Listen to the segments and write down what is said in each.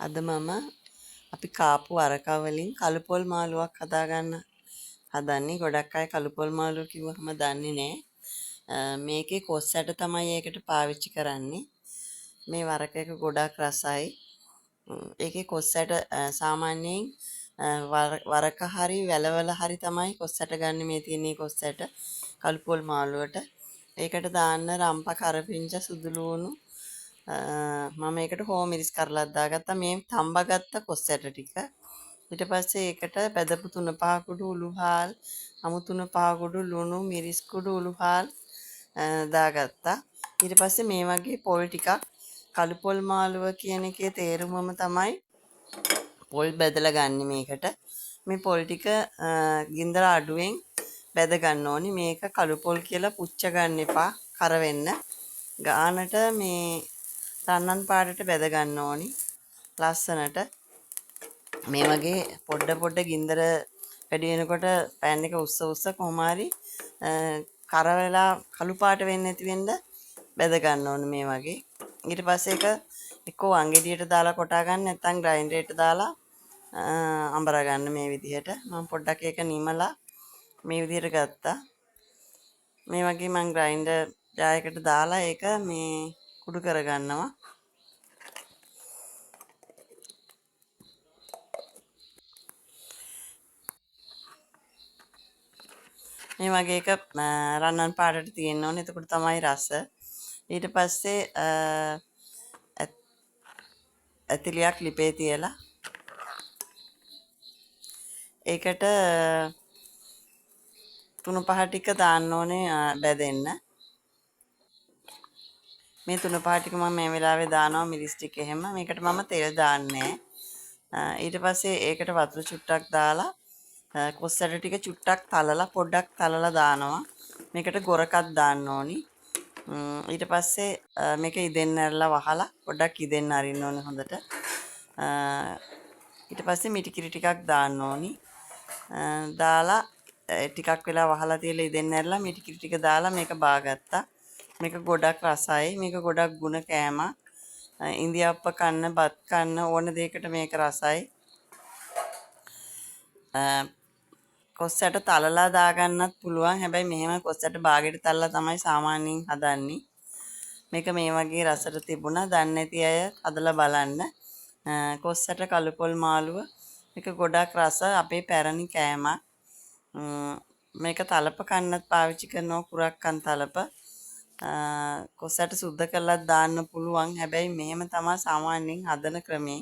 අද මම අපි කාපු අරකා වලින් කළු පොල් මාළුවක් හදාගන්න හදන්නේ. ගොඩක් අය කළු පොල් මාළුව කිව්වහම දන්නේ නැහැ. මේකේ කොස් ඇට තමයි ඒකට පාවිච්චි කරන්නේ. මේ වරක එක ගොඩක් රසයි. ඒකේ කොස් ඇට සාමාන්‍යයෙන් වරක හරි වැලවල හරි තමයි කොස් ඇට ගන්න. මේ තියෙන කොස් ඇට කළු පොල් මාළුවට. ඒකට දාන්න රම්ප කරපිංච සුදු ලුණු මම ඒකට හෝමිරිස් කරලත් දාගත්තා. මේ තම්බගත්ත කොස් ඇට ටික. ඊට පස්සේ ඒකට බෙදපු 3-5 කුඩු උළුහාල්, අමු 3-5 කුඩු ලුණු, මිරිස් කුඩු උළුහාල් දාගත්තා. ඊට පස්සේ මේ වගේ පොල් ටිකක් කළු පොල් මාළුව කියන එකේ තේරුමම තමයි පොල් බෙදලා ගන්න මේකට. මේ පොල් ටික ගින්දර අඩුවෙන් බෙද ගන්න ඕනි. මේක කළු පොල් කියලා පුච්ච ගන්න එපා කර වෙන්න. ගානට මේ රන්නන් පාටට බෙද ගන්න ඕනි ලස්සනට. මේ වගේ පොඩ ගින්දර වැඩි වෙනකොට පෑන් එක උස්ස කොහොම හරි කර වෙලා කළු පාට වෙන්නේ නැති වෙන්න බෙද ගන්න ඕනේ මේ වගේ. ඊට පස්සේ ඒක එක්කෝ වංගෙඩියට දාලා කොටා ගන්න නැත්නම් ග්‍රයින්ඩරයට දාලා අඹර ගන්න මේ විදිහට. මම පොඩ්ඩක් ඒක නිමලා මේ විදිහට ගත්තා. මේ වගේ මම ග්‍රයින්ඩර් ජායකට දාලා ඒක මේ කුඩු කරගන්නවා. මේ වගේ එක රන්නන් පාටට තියෙන්න ඕනේ. එතකොට තමයි රස. ඊට පස්සේ ඇතිලියක් ලිපේ තියලා ඒකට 3-5 ටික දාන්න ඕනේ බැදෙන්න. මේ 3-5 ටික මම මේ වෙලාවේ දානවා මිරිස් ටික එහෙම. මේකට මම තෙල් දාන්නේ. ඊට පස්සේ ඒකට වතුර චුට්ටක් දාලා කොස් ඇට ටික චුට්ටක් තලලා පොඩ්ඩක් තලලා දානවා. මේකට ගොරකක් දාන්න ඕනි. ඊට පස්සේ මේක ඉදෙන්න ඇරලා වහලා පොඩ්ඩක් ඉදෙන්න අරින්න ඕනේ හොඳට. ඊට පස්සේ මිටිකිරි ටිකක් දාන්න ඕනි. දාලා ටිකක් වෙලා වහලා තියලා ඉදෙන්න ඇරලා මිටිකිරි ටික දාලා මේක බාගත්තා. මේක ගොඩක් රසයි. මේක ගොඩක් ගුණ කෑමක්. ඉන්දියාප්ප කන්න, බත් කන්න ඕන දෙයකට මේක රසයි. කොස් ඇට තලලා දාගන්නත් පුළුවන්. හැබැයි මෙහෙම කොස් ඇට බාගෙට තලලා තමයි සාමාන්‍යයෙන් හදන්නේ. මේක මේ වගේ රසට තිබුණා. දන්නේ නැති අය හදලා බලන්න. කොස් ඇට කළු පොල් මාළුව මේක ගොඩක් රස අපේ පැරණි කෑමක්. මේක තලප කන්නත් පාවිච්චි කරනවා කුරක්කන් තලප. කොස් ඇට සුද්ධ කරලා දාන්න පුළුවන්. හැබැයි මෙහෙම තමයි සාමාන්‍යයෙන් හදන ක්‍රමේ.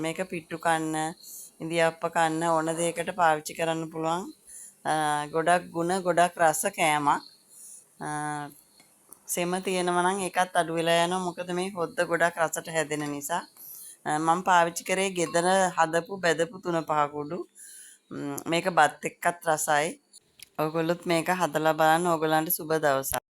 මේක පිට්ටු කන්න, ඉන්දියාප්ප කන්න ඕන දෙයකට පාවිච්චි කරන්න පුළුවන්. ගොඩක් ගුණ ගොඩක් රස කෑමක්. සෙම තියෙනවා නම් ඒකත් අඩු වෙලා යනවා. මොකද මේ හොද්ද ගොඩක් රසට හැදෙන නිසා. මම පාවිච්චි කරේ ගෙදර හදපු බෙදපු 3-5 කුඩු. මේක බත් එක්කත් රසයි. ඔයගොල්ලොත් මේක හදලා බලන්න. ඕගොල්ලන්ට සුබ දවසක්.